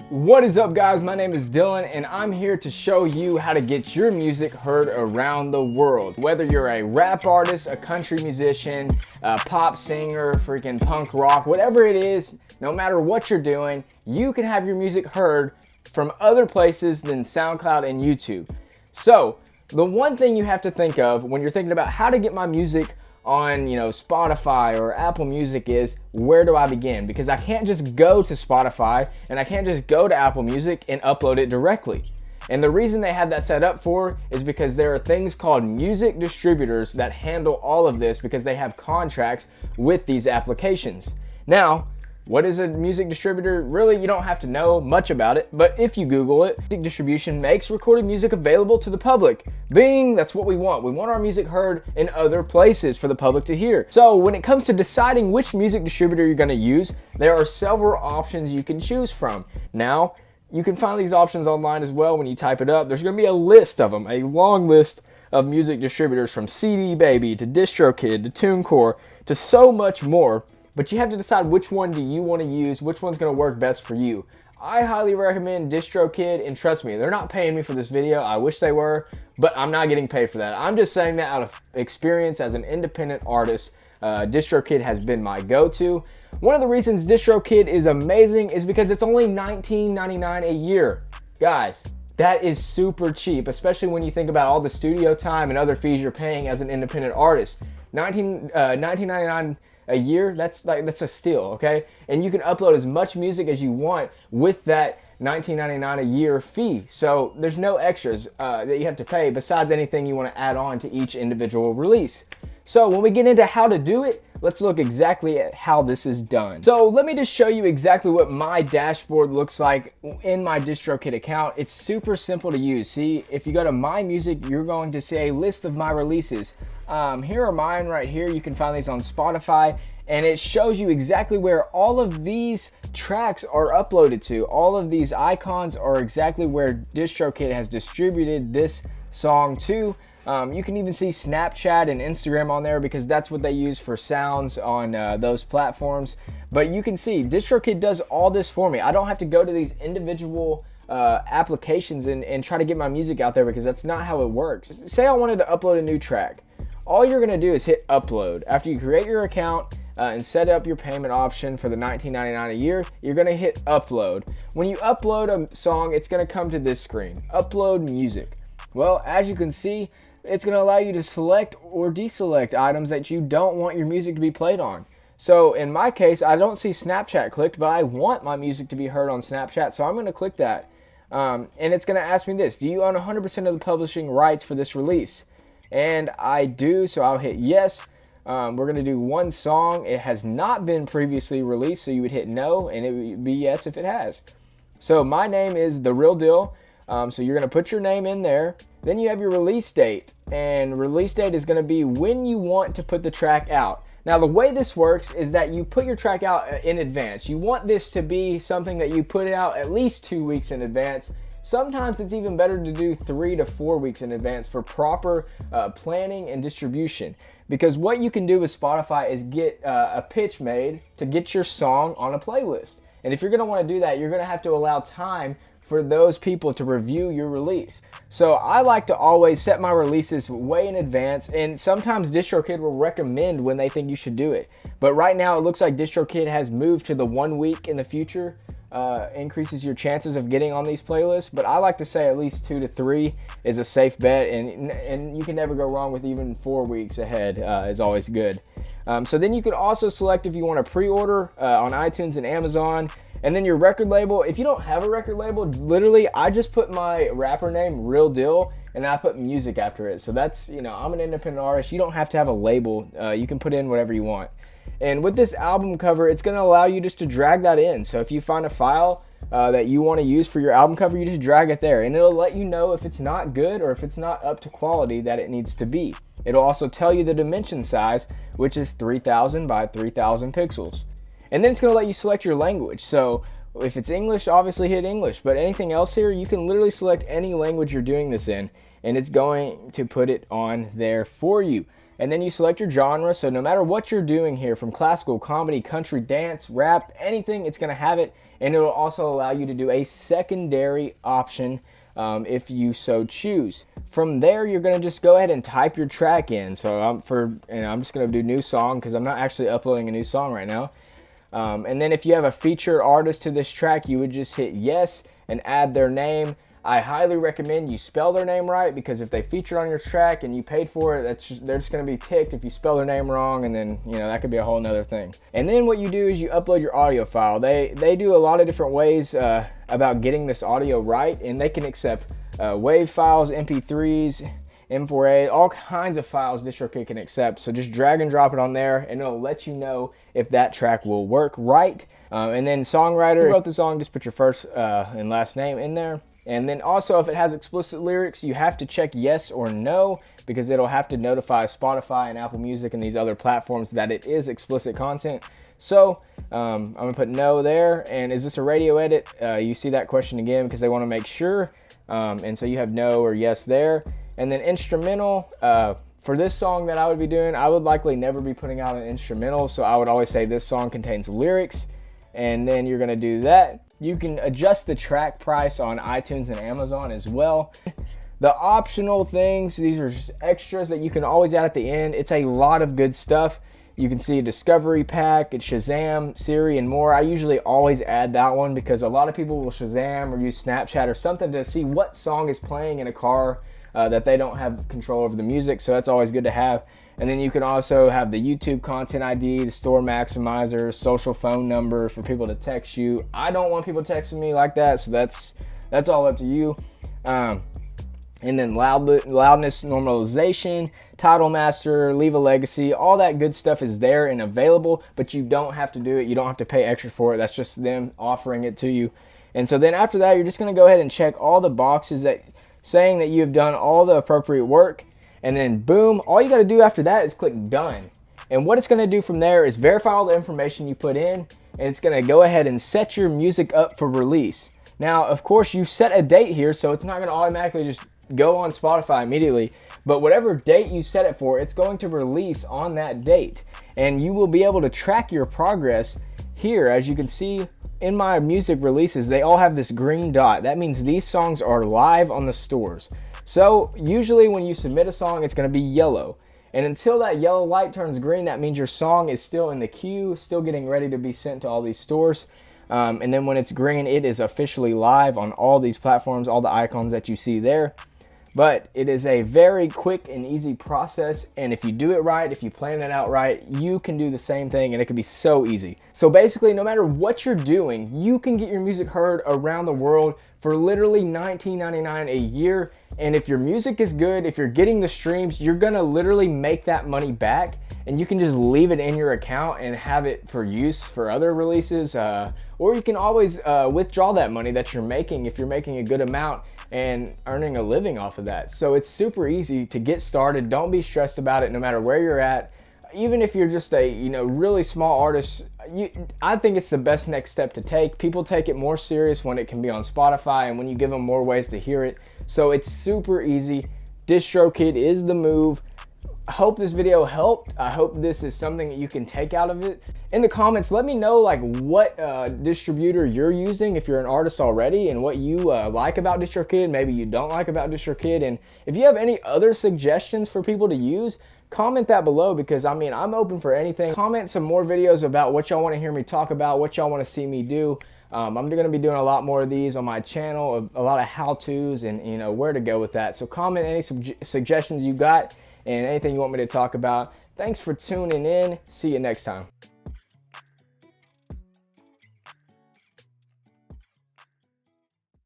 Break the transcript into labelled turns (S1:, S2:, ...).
S1: What is up, guys? My name is Dylan and I'm here to show you how to get your music heard around the world. Whether you're a rap artist, a country musician, a pop singer, freaking punk rock, whatever it is, no matter what you're doing, you can have your music heard from other places than SoundCloud and YouTube. So the one thing you have to think of when you're thinking about how to get my music on, Spotify or Apple Music is, where do I begin? Because I can't just go to Spotify and I can't just go to Apple Music and upload it directly. And the reason they have that set up for is because there are things called music distributors that handle all of this because they have contracts with these applications. Now, what is a music distributor? Really, you don't have to know much about it, but if you Google it, music distribution makes recorded music available to the public. Bing, that's what we want. We want our music heard in other places for the public to hear. So when it comes to deciding which music distributor you're gonna use, there are several options you can choose from. Now, you can find these options online as well when you type it up. There's gonna be a list of them, a long list of music distributors from CD Baby to DistroKid to TuneCore to so much more. But you have to decide which one do you want to use, which one's going to work best for you. I highly recommend DistroKid, and trust me, they're not paying me for this video. I wish they were, but I'm not getting paid for that. I'm just saying that out of experience as an independent artist. DistroKid has been my go-to. One of the reasons DistroKid is amazing is because it's only $19.99 a year. Guys, that is super cheap, especially when you think about all the studio time and other fees you're paying as an independent artist. $19.99 a year, that's a steal, okay? And you can upload as much music as you want with that $19.99 a year fee. So there's no extras that you have to pay besides anything you want to add on to each individual release. So when we get into how to do it, let's look exactly at how this is done. So let me just show you exactly what my dashboard looks like in my DistroKid account. It's super simple to use. See, if you go to My Music, you're going to see a list of my releases. Here are mine right here. You can find these on Spotify, and it shows you exactly where all of these tracks are uploaded to. All of these icons are exactly where DistroKid has distributed this song to. You can even see Snapchat and Instagram on there because that's what they use for sounds on those platforms. But you can see DistroKid does all this for me. I don't have to go to these individual applications and try to get my music out there because that's not how it works. Say I wanted to upload a new track. All you're going to do is hit upload. After you create your account and set up your payment option for the $19.99 a year, you're going to hit upload. When you upload a song, it's going to come to this screen, upload music. Well, as you can see, it's going to allow you to select or deselect items that you don't want your music to be played on. So in my case, I don't see Snapchat clicked, but I want my music to be heard on Snapchat, so I'm going to click that. And it's going to ask me this: do you own 100% of the publishing rights for this release? And I do, so I'll hit yes. We're going to do one song. It has not been previously released, so you would hit no, and it would be yes if it has. So my name is The Real Deal. So you're going to put your name in there. Then you have your release date, and release date is going to be when you want to put the track out. Now the way this works is that you put your track out in advance. You want this to be something that you put out at least 2 weeks in advance. Sometimes it's even better to do 3 to 4 weeks in advance for proper planning and distribution. Because what you can do with Spotify is get a pitch made to get your song on a playlist. And if you're going to want to do that, you're going to have to allow time for those people to review your release. So I like to always set my releases way in advance, and sometimes DistroKid will recommend when they think you should do it. But right now it looks like DistroKid has moved to the 1 week in the future. Increases your chances of getting on these playlists, but I like to say at least 2 to 3 is a safe bet, and you can never go wrong with even 4 weeks ahead is always good. So then you can also select if you want to pre-order on iTunes and Amazon. And then your record label, if you don't have a record label, literally I just put my rapper name, Real Deal, and I put music after it. So that's, I'm an independent artist. You don't have to have a label. You can put in whatever you want. And with this album cover, it's going to allow you just to drag that in. So if you find a file that you want to use for your album cover, you just drag it there. And it'll let you know if it's not good or if it's not up to quality that it needs to be. It'll also tell you the dimension size, which is 3000 by 3000 pixels. And then it's going to let you select your language. So if it's English, obviously hit English. But anything else here, you can literally select any language you're doing this in, and it's going to put it on there for you. And then you select your genre. So no matter what you're doing here, from classical, comedy, country, dance, rap, anything, it's going to have it. and it'll also allow you to do a secondary option if you so choose. From there, you're gonna just go ahead and type your track in. So I'm just gonna do new song because I'm not actually uploading a new song right now. And then if you have a featured artist to this track, you would just hit yes and add their name. I highly recommend you spell their name right, because if they featured on your track and you paid for it, they're just going to be ticked if you spell their name wrong, and then that could be a whole nother thing. And then what you do is you upload your audio file. They do a lot of different ways about getting this audio right, and they can accept WAV files, MP3s, M4A, all kinds of files DistroKid can accept. So just drag and drop it on there, and it'll let you know if that track will work right. And then songwriter, if you wrote the song, just put your first and last name in there. And then also, if it has explicit lyrics, you have to check yes or no, because it'll have to notify Spotify and Apple Music and these other platforms that it is explicit content. So I'm gonna put no there. And is this a radio edit? You see that question again because they want to make sure. And so you have no or yes there. And then instrumental, for this song that I would be doing, I would likely never be putting out an instrumental. So I would always say this song contains lyrics, and then you're gonna do that. You can adjust the track price on iTunes and Amazon as well. The optional things, these are just extras that you can always add at the end. It's a lot of good stuff. You can see a discovery pack, it's Shazam, Siri, and more. I usually always add that one because a lot of people will Shazam or use Snapchat or something to see what song is playing in a car that they don't have control over the music, so that's always good to have. And then you can also have the YouTube content ID, the store maximizer, social phone number for people to text you. I don't want people texting me like that, so that's all up to you. And then loudness normalization, title master, leave a legacy, all that good stuff is there and available, but you don't have to do it. You don't have to pay extra for it. That's just them offering it to you. And so then after that, you're just gonna go ahead and check all the boxes that saying that you have done all the appropriate work. And then boom, all you got to do after that is click done. And what it's going to do from there is verify all the information you put in, and it's going to go ahead and set your music up for release. Now, of course, you set a date here, so it's not going to automatically just go on Spotify immediately, but whatever date you set it for, it's going to release on that date. And you will be able to track your progress here. As you can see in my music releases, they all have this green dot. That means these songs are live on the stores. So usually when you submit a song, it's going to be yellow. And until that yellow light turns green, that means your song is still in the queue, still getting ready to be sent to all these stores. And then when it's green, it is officially live on all these platforms, all the icons that you see there. But it is a very quick and easy process, and if you do it right, if you plan it out right, you can do the same thing, and it can be so easy. So basically, no matter what you're doing, you can get your music heard around the world for literally $19.99 a year. And if your music is good, if you're getting the streams, you're gonna literally make that money back, and you can just leave it in your account and have it for use for other releases, or you can always withdraw that money that you're making if you're making a good amount and earning a living off of that. So it's super easy to get started. Don't be stressed about it no matter where you're at. Even if you're just a really small artist, I think it's the best next step to take. People take it more serious when it can be on Spotify and when you give them more ways to hear it. So it's super easy. DistroKid is the move. I hope this video helped. I hope this is something that you can take out of it. In the comments, let me know what distributor you're using if you're an artist already, and what you like about DistroKid, maybe you don't like about DistroKid. And if you have any other suggestions for people to use, comment that below, because I'm open for anything. Comment some more videos about what y'all want to hear me talk about, what y'all want to see me do. I'm going to be doing a lot more of these on my channel, a lot of how-tos and where to go with that. So comment any suggestions you got and anything you want me to talk about. Thanks for tuning in. See you next time.